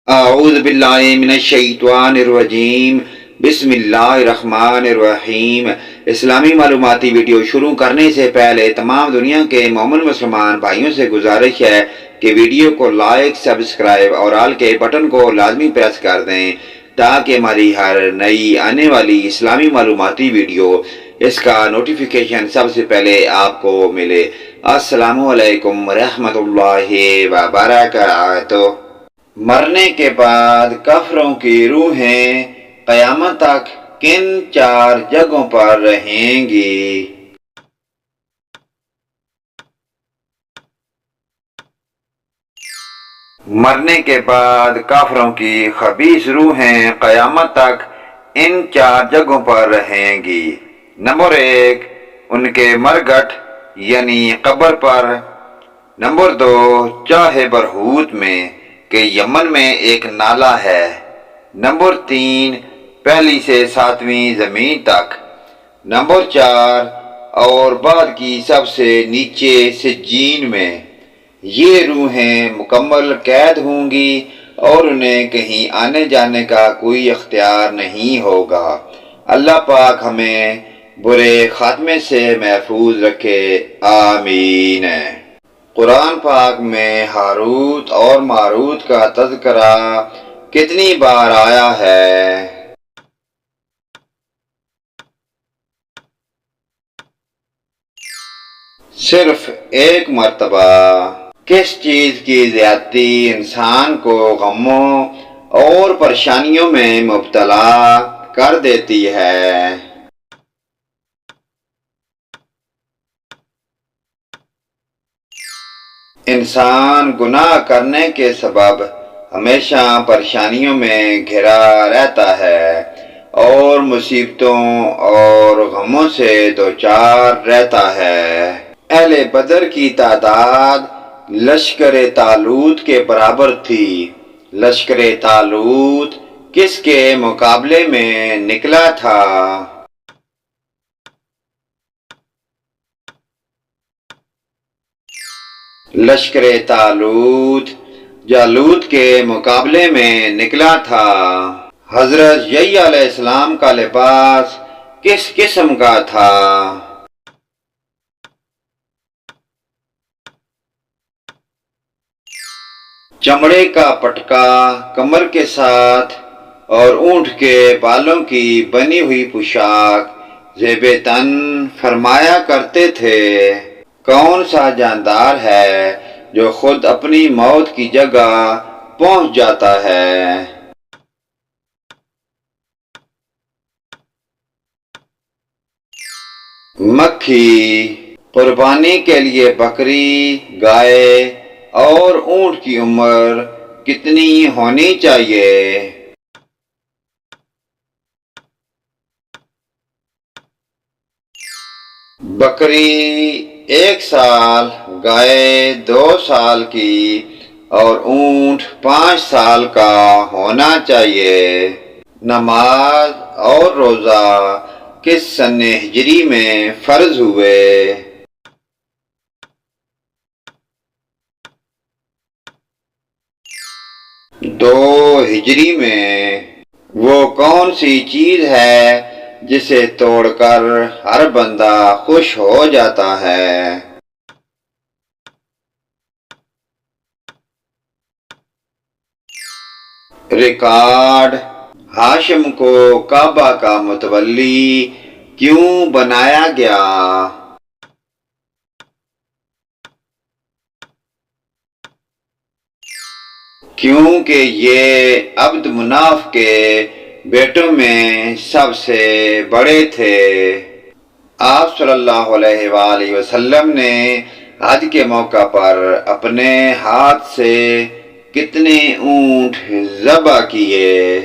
اعوذ باللہ من الشیطان الرجیم بسم اللہ الرحمن الرحیم۔ اسلامی معلوماتی ویڈیو شروع کرنے سے پہلے تمام دنیا کے مومن مسلمان بھائیوں سے گزارش ہے کہ ویڈیو کو لائک، سبسکرائب اور آل کے بٹن کو لازمی پریس کر دیں تاکہ ہماری ہر نئی آنے والی اسلامی معلوماتی ویڈیو اس کا نوٹیفیکیشن سب سے پہلے آپ کو ملے۔ السلام علیکم ورحمۃ اللہ وبرکاتہ۔ مرنے کے بعد کافروں کی روحیں قیامت تک کن 4 جگہوں پر رہیں گی؟ مرنے کے بعد کافروں کی خبیث روحیں قیامت تک ان 4 جگہوں پر رہیں گی۔ نمبر 1، ان کے مرگھٹ یعنی قبر پر۔ نمبر 2، چاہے برہوت میں کہ یمن میں ایک نالہ ہے۔ نمبر 3، پہلی سے 7ویں زمین تک۔ نمبر 4، اور بعد کی سب سے نیچے سجین میں۔ یہ روحیں مکمل قید ہوں گی اور انہیں کہیں آنے جانے کا کوئی اختیار نہیں ہوگا۔ اللہ پاک ہمیں برے خاتمے سے محفوظ رکھے، آمین۔ قرآن پاک میں ہاروت اور ماروت کا تذکرہ کتنی بار آیا ہے؟ صرف 1 مرتبہ۔ کس چیز کی زیادتی انسان کو غموں اور پریشانیوں میں مبتلا کر دیتی ہے؟ انسان گناہ کرنے کے سبب ہمیشہ پریشانیوں میں گھرا رہتا ہے اور مصیبتوں اور غموں سے دوچار رہتا ہے۔ اہل بدر کی تعداد لشکر طالوت کے برابر تھی۔ لشکر طالوت کس کے مقابلے میں نکلا تھا؟ لشکر طالوت جالوت کے مقابلے میں نکلا تھا۔ حضرت یحییٰ علیہ السلام کا لباس کس قسم کا تھا؟ چمڑے کا پٹکا کمر کے ساتھ اور اونٹ کے بالوں کی بنی ہوئی پوشاک زیب تن فرمایا کرتے تھے۔ کون سا جاندار ہے جو خود اپنی موت کی جگہ پہنچ جاتا ہے؟ مکھی۔ قربانی کے لیے بکری، گائے اور اونٹ کی عمر کتنی ہونی چاہیے؟ بکری 1 سال، گائے 2 سال کی اور اونٹ 5 سال کا ہونا چاہیے۔ نماز اور روزہ کس سن ہجری میں فرض ہوئے؟ 2 ہجری میں۔ وہ کون سی چیز ہے جسے توڑ کر ہر بندہ خوش ہو جاتا ہے؟ ریکارڈ۔ ہاشم کو کعبہ کا متولی کیوں بنایا گیا؟ کیونکہ یہ عبد مناف کے بیٹوں میں سب سے بڑے تھے۔ آپ صلی اللہ علیہ وآلہ وسلم نے حج کے موقع پر اپنے ہاتھ سے کتنے اونٹ ذبح کیے؟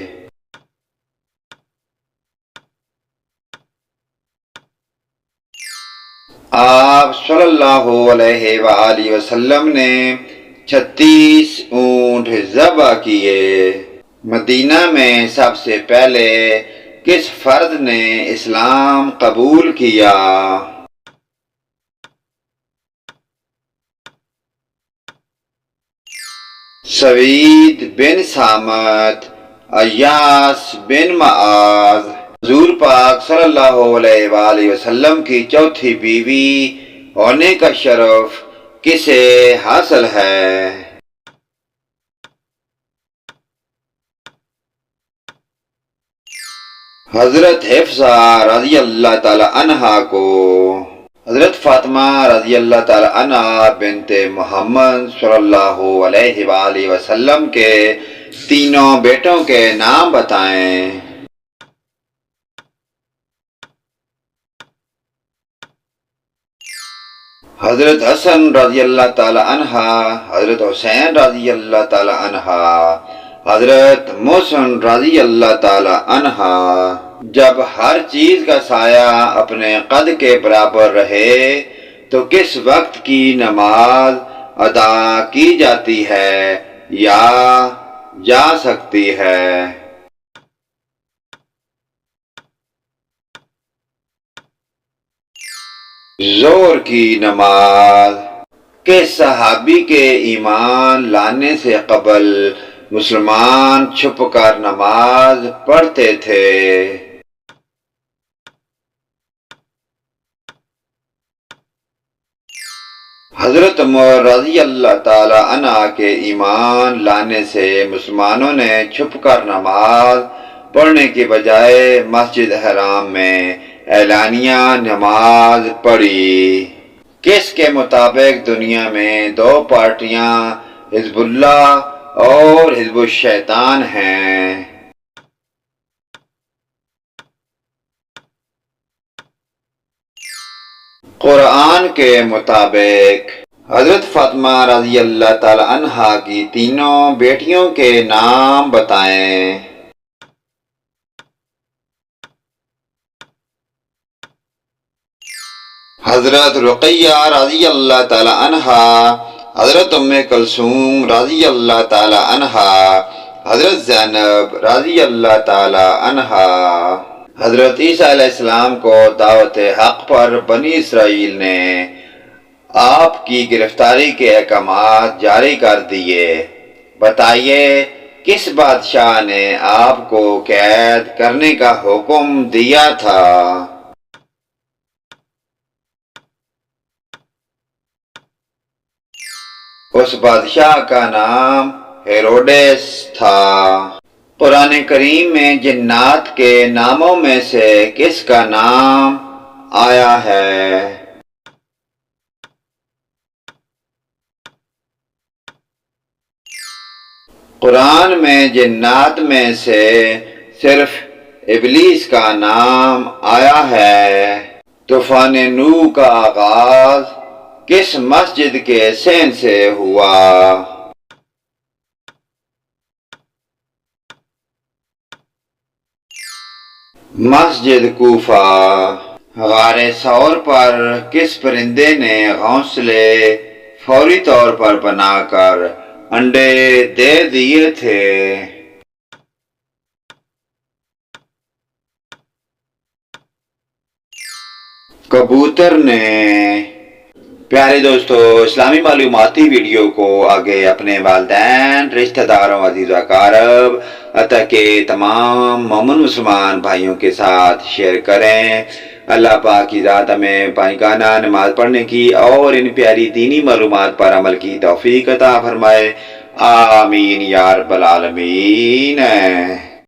آپ صلی اللہ علیہ وآلہ وسلم نے 36 اونٹ ذبح کیے۔ مدینہ میں سب سے پہلے کس فرد نے اسلام قبول کیا؟ سوید بن سامت، ایاس بن معاذ، حضور پاک صلی اللہ علیہ وآلہ وسلم کی چوتھی بیوی ہونے کا شرف کسے حاصل ہے؟ حضرت حفصہ رضی اللہ تعالی عنہا کو حضرت فاطمہ رضی اللہ تعالی عنہ بنت محمد صلی اللہ علیہ وآلہ وسلم کے تینوں بیٹوں کے نام بتائیں۔ حضرت حسن رضی اللہ تعالی عنہ، حضرت حسین رضی اللہ تعالی عنہ، حضرت محسن رضی اللہ تعالی عنہ۔ جب ہر چیز کا سایہ اپنے قد کے برابر رہے تو کس وقت کی نماز ادا کی جاتی ہے یا جا سکتی ہے؟ ظہر کی نماز۔ کس صحابی کے ایمان لانے سے قبل مسلمان چھپ کر نماز پڑھتے تھے؟ حضرت عمر رضی اللہ تعالی عنہ کے ایمان لانے سے مسلمانوں نے چھپ کر نماز پڑھنے کے بجائے مسجد حرام میں اعلانیہ نماز پڑھی۔ کس کے مطابق دنیا میں دو پارٹیاں حزب اللہ اور حزب الشیطان ہیں؟ قرآن کے مطابق حضرت فاطمہ رضی اللہ تعالی عنہا کی تینوں بیٹیوں کے نام بتائیں۔ حضرت رقیہ رضی اللہ تعالی عنہا، حضرت ام کلثوم رضی اللہ تعالی عنہا، حضرت زینب رضی اللہ تعالی عنہا۔ حضرت عیسیٰ علیہ السلام کو دعوت حق پر بنی اسرائیل نے آپ کی گرفتاری کے احکامات جاری کر دیے۔ بتائیے کس بادشاہ نے آپ کو قید کرنے کا حکم دیا تھا؟ اس بادشاہ کا نام ہیروڈیس تھا۔ قرآن کریم میں جنات کے ناموں میں سے کس کا نام آیا ہے؟ قرآن میں جنات میں سے صرف ابلیس کا نام آیا ہے۔ طوفان نوح کا آغاز کس مسجد کے صحن سے ہوا؟ مسجد کوفہ۔ غار ثور پر کس پرندے نے گھونسلے فوری طور پر بنا کر انڈے دے دیے تھے؟ کبوتر نے۔ پیارے دوستو، اسلامی معلوماتی ویڈیو کو آگے اپنے والدین، رشتہ داروں، عزیز و اقارب حتیٰ کہ تمام مومن مسلمان بھائیوں کے ساتھ شیئر کریں۔ اللہ پاک کی ذات ہمیں پائیکانہ نماز پڑھنے کی اور ان پیاری دینی معلومات پر عمل کی توفیق عطا فرمائے۔ آمین یا رب العالمین۔